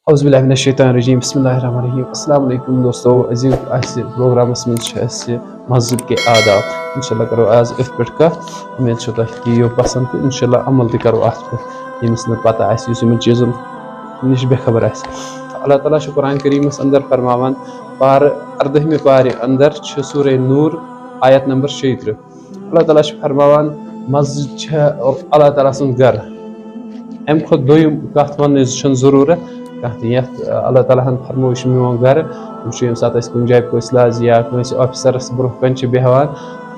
औज़ुबिल्लाहिमिनश्शैतानिर्रजीम बिस्मिल्लाहिर्रहमानिर्रहीम। अस्सलाम वालेकुम दोस्तों, अजीब आज प्रोग्रामस में मस्जिद के आदाब इंशाल्लाह करो आज इस पे कथ। उम्मीद छो तुम यीयो पसंद तो इंशाल्लाह अमल तक करो अत पे यमिस न पता आसि युस यमन चीज़न निश बेखबर आसि। अल्लाह ताला छ कुरान करीमस अंदर फरमावन पार 14वें पारे अंदर छ सूरह नूर आयत नंबर 36। अल्लाह ताला छ फरमावन मस्जिद छ अल्लाह ताला सुन घर अम खुद दोयम कथ वन जरूरत अल्लाह ताला फरमोश मोन घर ये सात कुन जाए फैसलाज या ऑफिसरस ब्रोह कन बेहान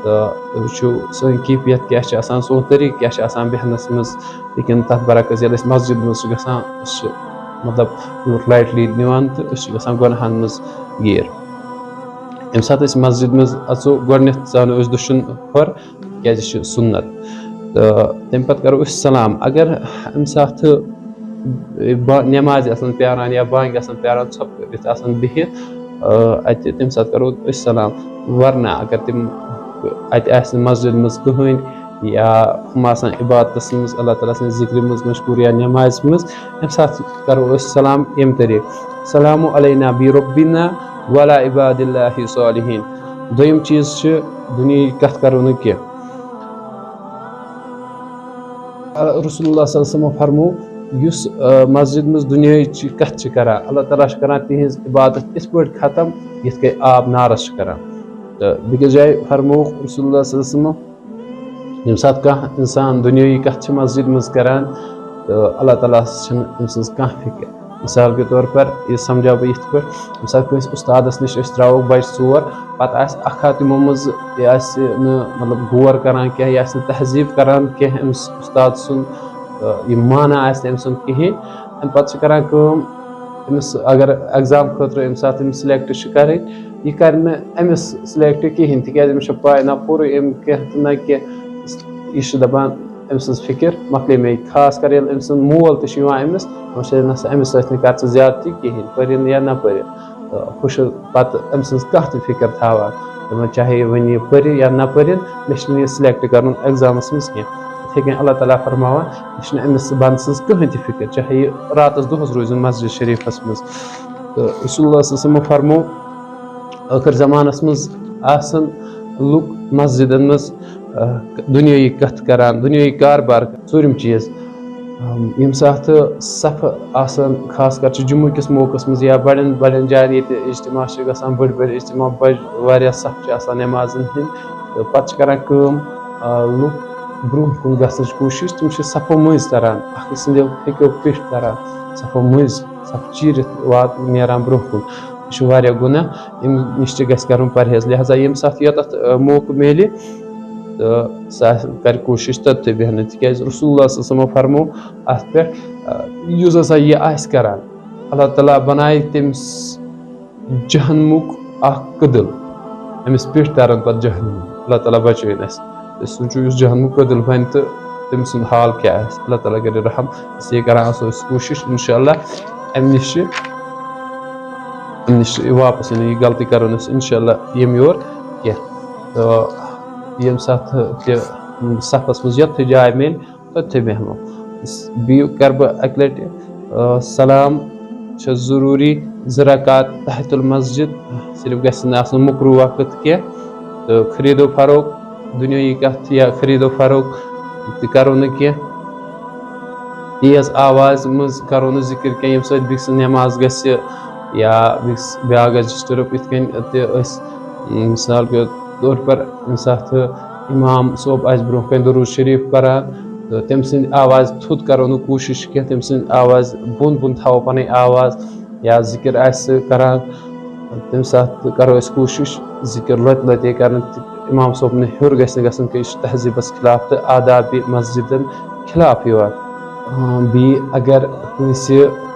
तो वो कीफियत क्या सोन तरीक क्या बेहनस मज लेकिन तथ बरक्स ये मस्जिद मज मतलब लाइटली निवान तो गुनाहन मज गिर यम सात मस्जिद मज अचो गोडनेथ जानो दुशन खर क्या सुन्नत तो तम पत करो सलाम अगर अम साथ नमाज प्यारान या बांग प्यारान छप बिहित तम सात करो सलाम वरना अगर तम अत मस्जिद मज कहें या हम इबादत मज अल्लाह ताला सं जिक्र मज मशगूर या नमाज मज तम सात करो सलाम यम तरीक सलामु अलैना बि रब्बिना वला इबादिल्लाहि सालिहीन। दोयम चीज दुनिया कथ करो न कह रसूलुल्लाह सल्लल्लाहु अलैहि वसल्लम फरमो युस मस्जिद मज दुनिया कथ कर अल्लाह ताला कर तिज इबादत इस पे खत्म यथ कई आब नारस कर। तो बिकस जाए फरमो रसूलुल्लाह सल्लल्लाहु अलैहि वसल्लम यम सात कह इंसान दुनिया कथ मस्जिद मज करान तो अल्लाह ताला कह फिक्र। मिसाल के तौर पर यह समझा बह ये पे कस उस्तादस निश त्रो बच ोर पे अखा तमो मज मतलब गौर करान क्या यह तहजीब करान क्या उस्ताद सुन यह माना अम सुन कहें अम पे करान अगर एग्जाम खतर यम सात सिलेक्ट कर यह कर अमिस सिलेक्ट कहें तिज पाए ना पुर अम कह ना कह यह दपान अम सज फिक्र मकले मे खास कर अम सुन मोल तमिस अमिस कर ज्यादती कहें पर या ना पर खुश पे अम सज कह फिक्र थावान चाहे वन यह पर या ना पर मे सिलेक्ट कर एग्जामस मज कह। इथे कन अल्लाह ताला फरमावान अमिस बंद सज कहें फिक्र चाहे रात दोहस रोज मस्जिद शरीफस मज। तो रसूलुल्लाह फरमो आखिर जमानस मज आसन लुक मस्जिदन मज दुनिया कथ करान दुनिया कारबार चूरम चीज यम सात सफ आसान खास कर जुम्मू किस मौकस मज या बड़न बड़न जान ये इज्तिमा गसान बड़ बड़ इज्तिमा बड़ सफ नमाजन हंद तो पे करान लुक ब्रोह कुन गसनच कोशिश तुम सफो मज तरान हेको पिठ तरान सफो मज सफ चीर वात नेरान ब्रोह कुन यह गुनाह अम नश कर परहेज लिहाजा यम सात यत मौक मिले तो सह कर कोशिश तथ बेहन तिज रसूलुल्लाह फरमो अत पे युस यह करान अल्लाह ताला बनाए तमिस जहन्मुक कदल अमिस पिठ तरान पे जहन्नुम अल्लाह ताला बचन सोचो इस जहन्मुक कदल बन तो तम सुन हाल क्या अल्लाह ताला कर रहम इसलिए करान कोशिश इंशाअल्लाह अम नश वापस यह गलती करो इंशाअल्लाह यम योर कह। तो यम सात सफस मज ये जाय मिल तथ बेहमो बी कर बह अक लट सलाम जरूरी ज़राकात तहतुल मस्जिद सिर्फ गसन मुकरू वक्त कह। तो खरीदो फरोख दुनिया कथ या खरीदो फरोख तो करो न कह तेज आवाज मज करो न जिक्र कह यम सस नमाज ग या ब्या डिस्टर्ब इथ मिसाल के तौर पर साथ इमाम सोब ब्रोह कन दरूद शरीफ करान तो तम सद आवाज थुद करो न कोशिश कह तम सद आवाज बुन बुन थो पन आवाज या जिक्र करान तम साथ करो कोशिश जिक्र लत लत कर इमाम सोब न हर गसन कि तहजीबस खिलाफ तो आदाब मस्जिदन खिलाफ बी अगर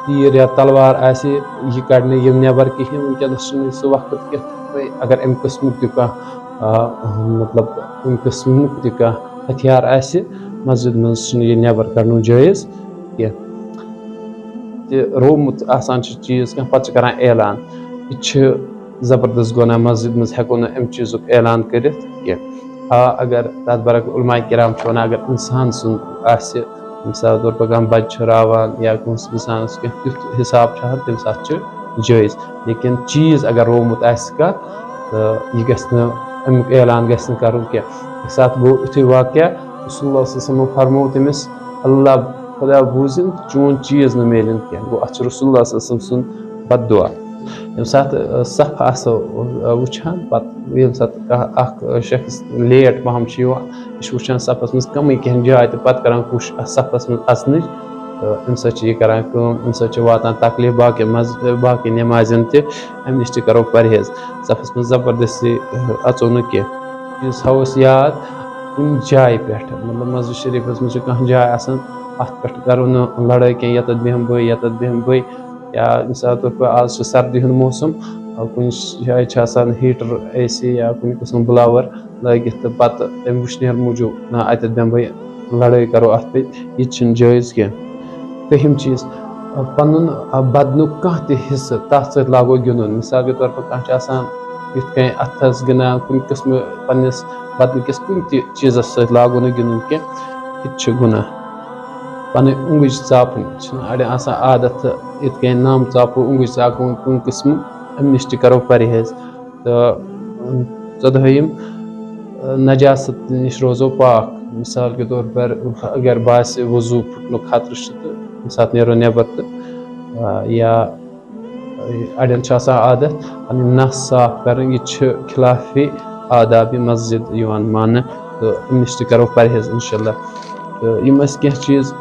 तीर या तलवार यह कड़ने यम नबर कहें वनकस सह वक्त कह अगर अम कस्म मतलब अम कस्म हथियार मस्जिद मज यह नबर कड़न जायज़ कह रोमुत आसान चीज़ कह पे करान ऐलान यह ज़बरदस्त गुनाह मस्जिद मज हेको न अम चीज़ ऐलान कर हाँ अगर तथ बरक उलमा किराम वन अगर इंसान सुन मिसाल तौर पर कम बच्चे रावान या कंस इंसानस कह तुथ हिसाब तम साथ जायज़ लेकिन चीज़ अगर रोमुत कत तो यह अमुक ऐलान गि करुन क्या साथ गो युथु वाक़या रसूलुल्लाह सल्लल्लाहु अलैहि वसल्लम फरमो तमिस अल्लाह खुदा बूजिन चून चीज़ न मिलन क्या गो अ रसूलुल्लाह सल्लल्लाहु अलैहि वसल्लम बददुआ यम साथ सफ आसो वुछान पत यम साथ शख्स लेट पहम वुछान सफस मज कम कह जाय तो पत करान कोशिश सफस मज अचन अम सह करान अम सह वातान तकलीफ बाकी नमाजन अम नश करो परहेज सफस मज जबरदस्ती अचो न कह चीज़ थवस याद कुन जाय पे मतलब मस्जिद शरीफस मज कह जाय अत पे करो न लड़ाई कह यत बेहम बह या मिसाल तौर पर आज सर्दी हूँ मौसम कुछ जाए हीटर AC या कुछ किस्म ब्लावर लगित तो पे तम वुचन मूजूब ना अत बेहम लड़ाई करो अत पे यह जायज़ कह तहम चीज़ पन बदनुक कह हिस्से तथ सत लागो गिंदन मिसाल के तौर पर कह ये अथस गिंदान कुछ किस्म पन्निस बदनकिस कुन चीज़ सत लागो न गिंदन कह यह गुनाह पन उंगुज चापुन अड़े आदत इत नाम चापो उंगुज चापुन कुन किस्म अम नश करो परहेज तो 14 नजासत नश रोजो पाक मिसाल के तौर पर अगर बास वजू फुटन खतर सात नेरो नबर तो या अड़न आदत पन नस साफ कर खिलाफी आदाब मस्जिद मान तो अम नश करो परहेज इंशाल्लाह तो यम कह चीज़